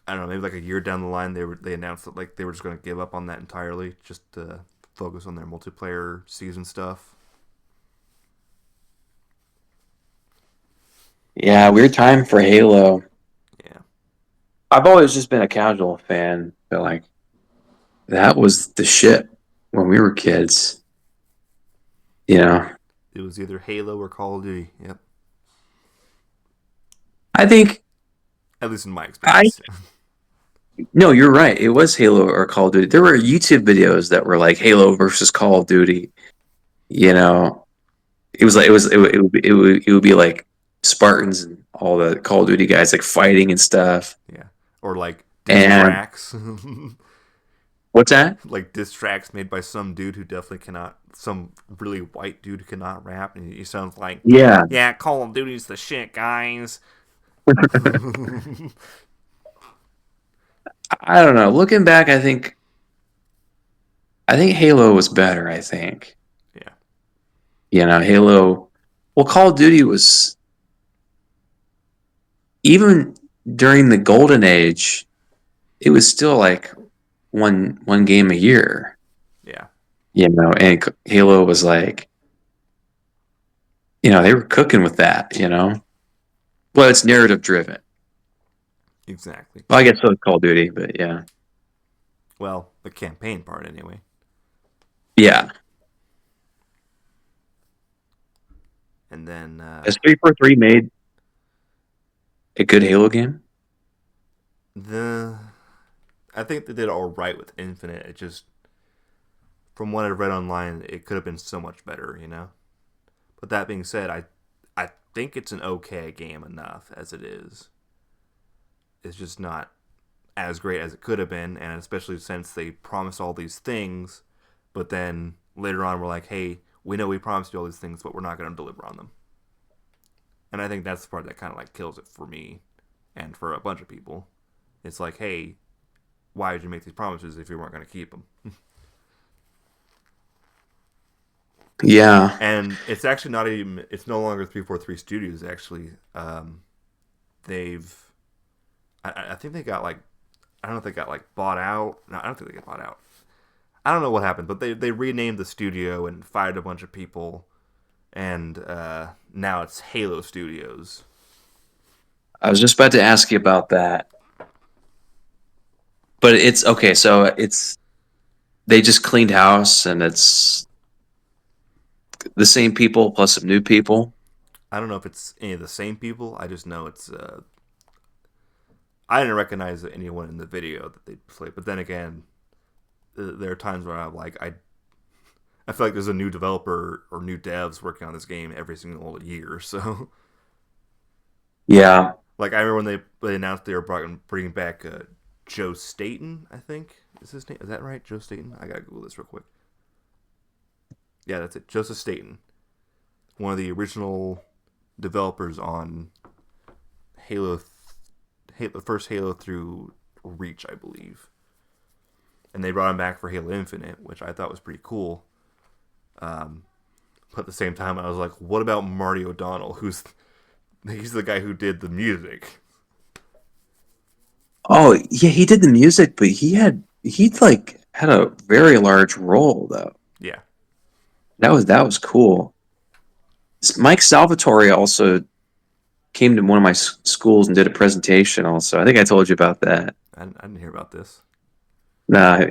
I don't know, maybe like a year down the line, they announced that like they were just going to give up on that entirely, just to focus on their multiplayer season stuff. yeah. Weird time for Halo. Yeah, I've always just been a casual fan, but like that was the shit when we were kids. You know, it was either Halo or Call of Duty. Yep, I think at least in my I experience. no, you're right. It was Halo or Call of Duty. There were YouTube videos that were like Halo versus Call of Duty. You know, it was like it would be like Spartans and all the Call of Duty guys like fighting and stuff. Yeah, or like diss And tracks, what's that? like diss tracks made by some dude who definitely cannot, some really white dude who cannot rap, and he sounds like, Yeah. yeah, Call of Duty's the shit, guys. I don't know. Looking back, I think Halo was better, I think. Yeah, Halo, well, Call of Duty was even during the golden age, it was still like one game a year, yeah, and Halo was like, they were cooking with that, Well, it's narrative driven. exactly. Well, I guess so is Call of Duty, but yeah. Well, the campaign part anyway. Yeah. And then Has 343 made a good Halo game? the I think they did all right with Infinite. It just, from what I read online, it could have been so much better. But that being said, I think it's an okay game enough as it is. It's just not as great as it could have been, and especially since they promised all these things, but then later on we're like, hey, we know we promised you all these things, but we're not going to deliver on them. And I think that's the part that kind of like kills it for me and for a bunch of people. It's like, hey, why did you make these promises if you weren't going to keep them? Yeah. And it's actually not even, it's no longer 343 Studios, actually. They've, I think they got like, I don't know if they got like bought out. No, I don't think they got bought out. I don't know what happened, but they renamed the studio and fired a bunch of people, and now it's Halo Studios. I was just about to ask you about that. But it's okay, so they just cleaned house and it's the same people plus some new people. I don't know if it's any of the same people. I just know it's I didn't recognize anyone in the video that they played. But then again, there are times where I'm like, I feel like there's a new developer or new devs working on this game every single year. So, Yeah. like, I remember when they announced they were bringing back Joe Staten, I think is his name. Is that right? Joe Staten? I gotta Google this real quick. Yeah, that's it. Joseph Staten, one of the original developers on Halo, Halo, first Halo through Reach, I believe. And they brought him back for Halo Infinite, which I thought was pretty cool. But at the same time, I was like, what about Marty O'Donnell, he's the guy who did the music? Oh, yeah, he did the music, but he like had a very large role though. Yeah, That was cool. Mike Salvatore also came to one of my schools and did a presentation also. I think I told you about that. I didn't hear about this. Nah,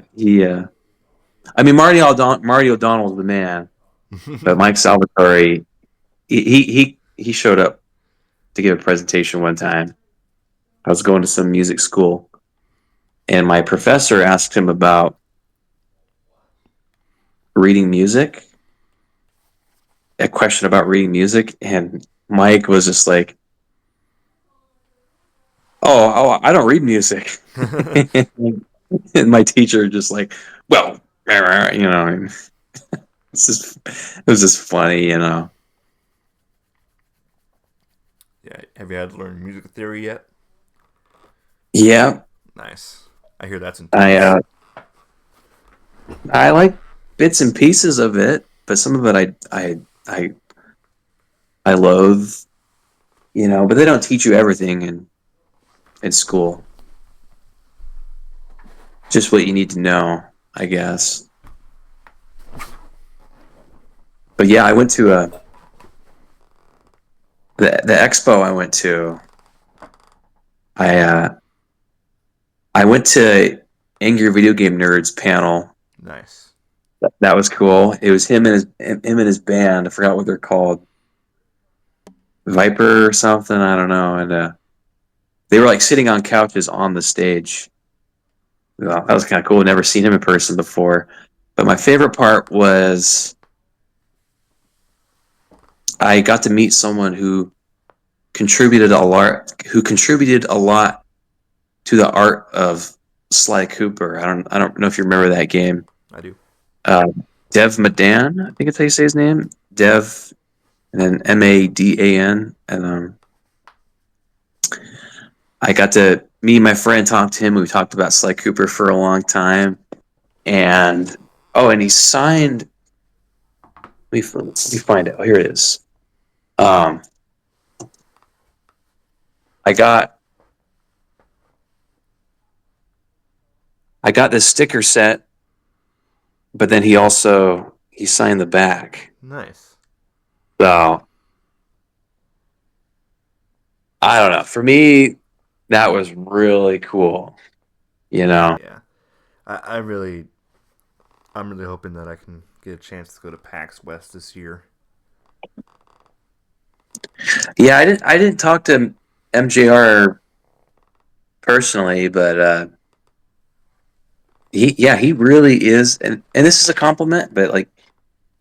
I mean Marty O'Donnell's the man, but Mike Salvatore he showed up to give a presentation one time. I was going to some music school, and my professor asked him about reading music, a question about reading music, and Mike was just like, "Oh, I don't read music." And my teacher just like, "Well, you know, it was just funny, you know." Yeah, have you had to learn music theory yet? Yeah, Nice. I hear that's I intense. I like bits and pieces of it, but some of it I I loathe, you know. But they don't teach you everything in school. Just what you need to know, I guess. But yeah, I went to the expo I went to. I I went to Angry Video Game Nerds panel. Nice. That was cool. It was him and his band. I forgot what they're called, Viper or something. I don't know. And they were like sitting on couches on the stage. Well, that was kind of cool. Never seen him in person before. But my favorite part was I got to meet someone who contributed a lot to the art of Sly Cooper. I don't know if you remember that game. I do. Uh, Dev Madan, I think it's how you say his name. Dev and then Madan. And I got to me and my friend talk to him. We talked about Sly Cooper for a long time. And and he signed. Let me find it. Oh, here it is. Um, I got I got this sticker set, but then he signed the back. Nice. So I don't know. For me, that was really cool. You know. Yeah. I I'm really hoping that I can get a chance to go to PAX West this year. Yeah, I didn't talk to MJR personally, but he really is, and this is a compliment, but like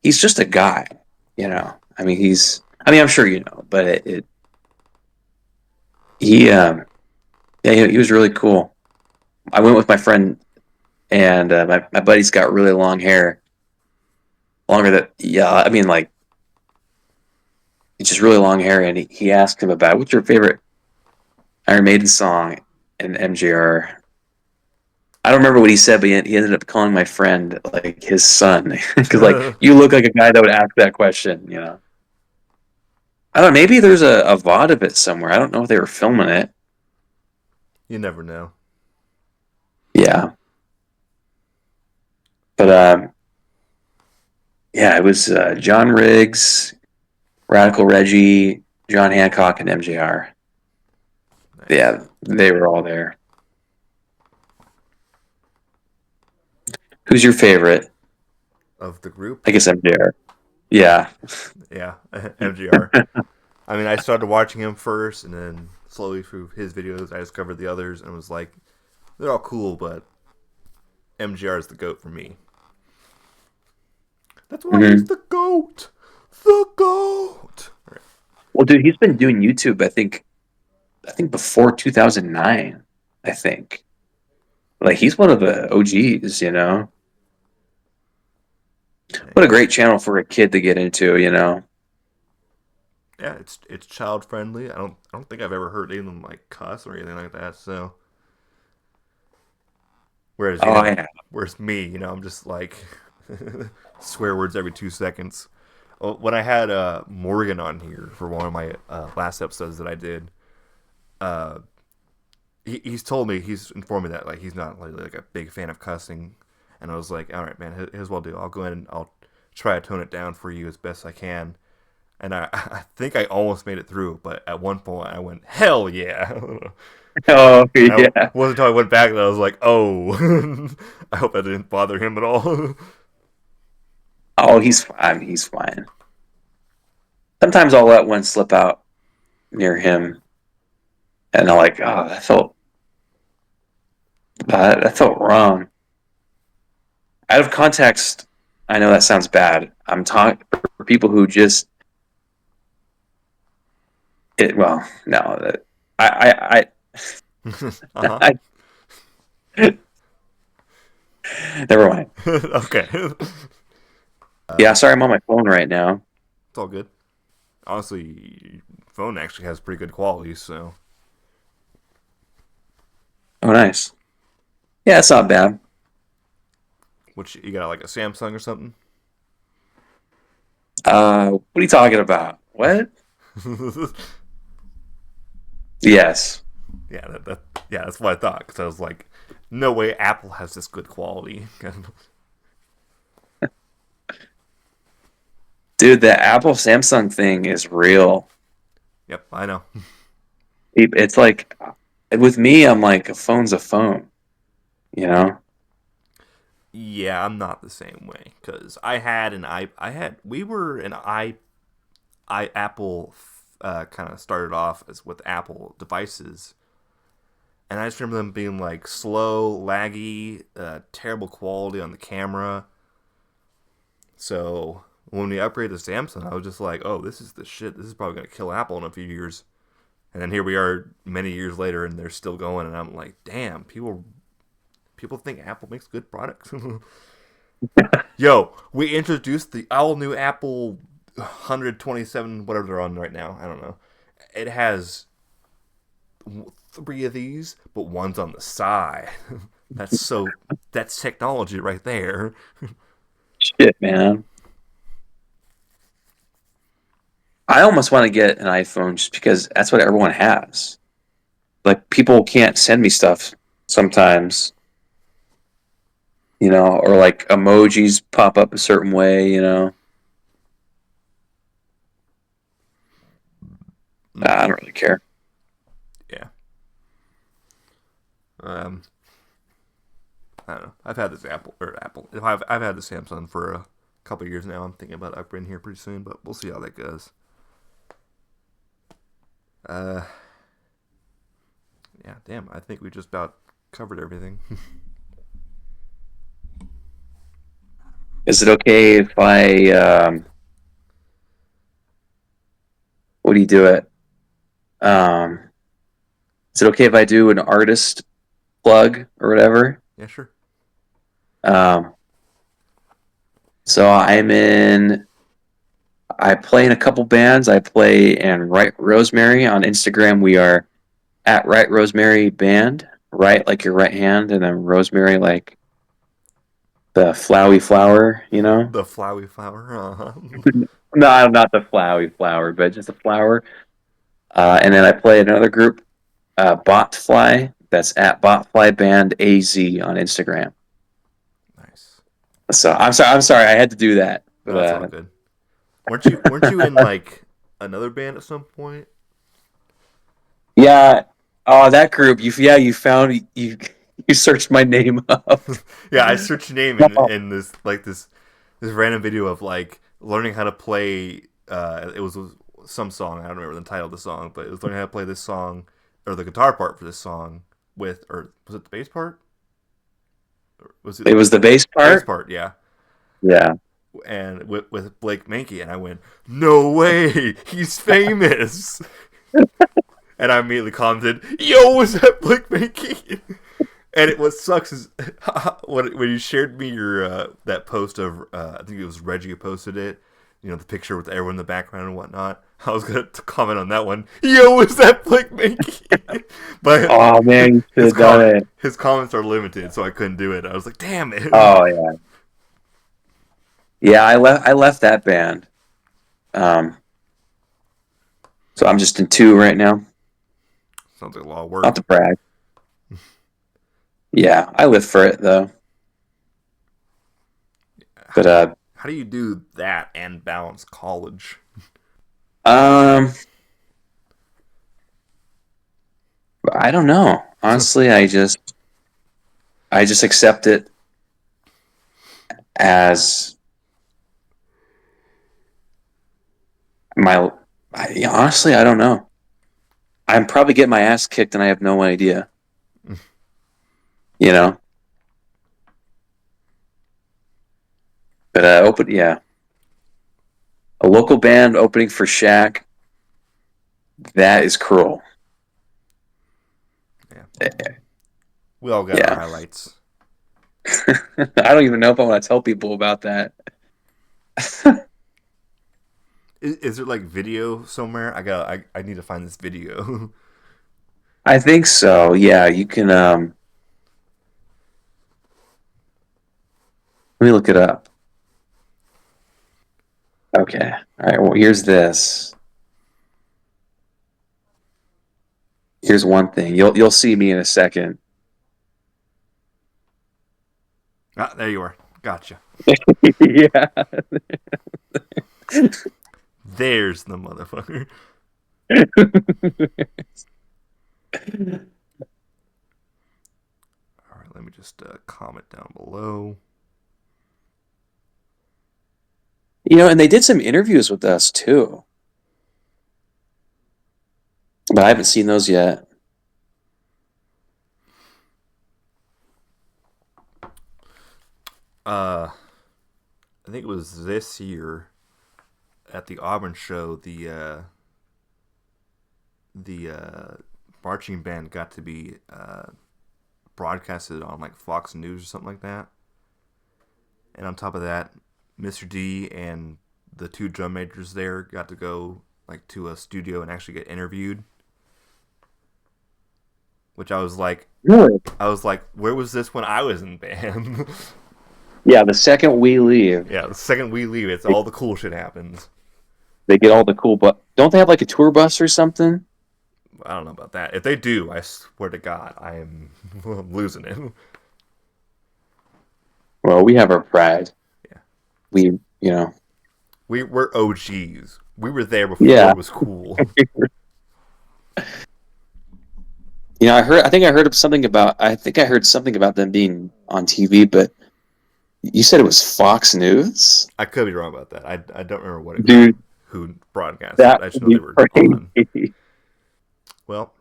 he's just a guy, you know. I mean, I'm sure you know, but he yeah, he was really cool. I went with my friend, and my buddy's got really long hair, longer than yeah. I mean, like it's just really long hair, and he asked him about what's your favorite Iron Maiden song, and MJR. I don't remember what he said, but he ended up calling my friend like his son because like you look like a guy that would ask that question, you know. I don't know. Maybe there's a VOD of it somewhere. I don't know if they were filming it. You never know. Yeah, but yeah, it was John Riggs, Radical Reggie, John Hancock, and MJR. Nice. Yeah, they were all there. Who's your favorite? Of the group? I guess MJR. Yeah. Yeah, MGR. I mean, I started watching him first, and then slowly through his videos, I discovered the others and was like, they're all cool, but MGR is the GOAT for me. That's why he's Hmm. the GOAT. The GOAT. Right. Well, dude, he's been doing YouTube. I think before 2009. I think like he's one of the OGs. You know, what a great channel for a kid to get into. You know. Yeah, it's child friendly. I don't think I've ever heard anyone like cuss or anything like that. So whereas Oh yeah. whereas me, I'm just like swear words every 2 seconds. When I had Morgan on here for one of my last episodes that I did, uh, he's told me, he's informed me that like he's not like a big fan of cussing, and I was like, all right, man, here's what I'll do. I'll go ahead and I'll try to tone it down for you as best I can. And I think I almost made it through, but at one point I went, hell yeah. Oh I yeah. wasn't until I went back that I was like, oh, I hope that didn't bother him at all. Oh, he's fine. He's fine. Sometimes I'll let one slip out near him, and I'm like, oh, that felt wrong. Out of context, I know that sounds bad. I'm talking for people who just it. Well, no, I, Uh-huh. I, I never mind. Okay. Yeah, sorry, I'm on my phone right now. It's all good. Honestly, phone actually has pretty good quality, so Oh, nice. Yeah, it's not bad. which you got like a Samsung or something? What are you talking about? What? Yes. Yeah, yeah, that's what I thought because I was like, no way Apple has this good quality. Dude, the Apple Samsung thing is real. Yep, I know. It's like with me, I'm like a phone's a phone, you know? Yeah, I'm not the same way because we were an I Apple kind of started off as with Apple devices, and I just remember them being like slow, laggy, terrible quality on the camera. So when we upgraded to Samsung, I was just like, oh, this is the shit. This is probably gonna kill Apple in a few years. And then here we are, many years later, and they're still going. And I'm like, damn, people think Apple makes good products. Yo, we introduced the all new Apple 127, whatever they're on right now. I don't know. It has three of these, but one's on the side. That's technology right there. Shit, man. I almost want to get an iPhone just because that's what everyone has. Like people can't send me stuff sometimes, or like emojis pop up a certain way, I don't really care. Yeah. Um, I don't know. I've had this Apple. I've had the Samsung for a couple of years now. I'm thinking about upgrading here pretty soon, but we'll see how that goes. Uh, yeah, damn. I think we just about covered everything. Is it okay if what do you do it? Um, is it okay if I do an artist plug or whatever? Yeah, sure. Um, so I play in a couple bands. I play in Right Rosemary on Instagram. We are at Right Rosemary Band. Right like your right hand, and then Rosemary like the flowy flower, The flowy flower. Uh-huh. No, not the flowy flower, but just a flower. And then I play another group, Botfly. That's at Botfly Band AZ on Instagram. Nice. So I'm sorry, I had to do that. But No, that's all good. Weren't you in like another band at some point? yeah, oh that group. You found you searched my name up. Yeah, I searched your name in this random video of like learning how to play. It was some song. I don't remember the title of the song, but it was learning how to play this song or the guitar part for this song with, or was it the bass part? Or was it It was the bass bass part. part? Yeah, Yeah. and with Blake Mankey, and I went, "No way, he's famous!" And I immediately commented, "Yo, was that Blake Mankey?" And what sucks is when you shared me your that post of I think it was Reggie who posted it. You know, the picture with everyone in the background and whatnot. I was gonna comment on that one. Yo, is that Blake Mankey? But Oh man, you should his have done it. his comments are limited, so I couldn't do it. I was like, damn it. Oh yeah. Yeah, I left that band. Um, so I'm just in two right now. Sounds like a lot of Not work. to brag. Yeah, I live for it though. How But do you how do you do that and balance college? um, I don't know. Honestly, I just accept it as my. Honestly, I don't know. I'm probably getting my ass kicked, and I have no idea. You know. But yeah, a local band opening for Shaq. That is cruel. Yeah, we all got our Yeah. highlights. I don't even know if I want to tell people about that. Is there like video somewhere? I need to find this video. I think so. Yeah, you can. Let me look it up. Okay. All right. Well, here's this. Here's one thing. You'll see me in a second. Ah, there you are. Gotcha. Yeah. There's the motherfucker. All right, let me just comment down below. And they did some interviews with us too, but I haven't seen those yet. Uh, I think it was this year at the Auburn show. The marching band got to be broadcasted on like Fox News or something like that. And on top of that, Mr. D and the two drum majors there got to go like to a studio and actually get interviewed. Which Really? I was like, where was this when I was in band? Yeah. The second we leave, Yeah, the second we leave, it's all the cool shit happens. they get all the cool. But don't they have like a tour bus or something? I don't know about that. If they do, I swear to God, I am losing it. Well, we have our pride. Yeah, We, you know. we're OGs. We were there before Yeah. it was cool. I think I heard something about. I think I heard something about them being on TV, but you said it was Fox News, I could be wrong about that. I don't remember dude. who broadcast it. That I just would know they be were on. crazy. Well,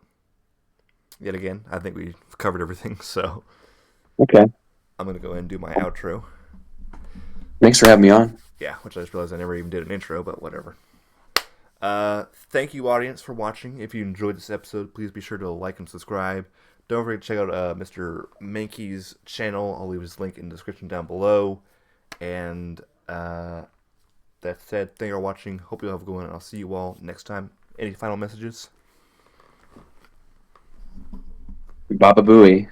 yet again, I think we covered everything. So Okay. I'm gonna go ahead and do my outro. Thanks for having me on. Yeah, which I just realized I never even did an intro, but whatever. Thank you, audience, for watching. If you enjoyed this episode, please be sure to like and subscribe. Don't forget to check out Mr. Mankey's channel. I'll leave his link in the description down below. And that said, thank you for watching. Hope you all have a good one, and I'll see you all next time. Any final messages? Baba Booey.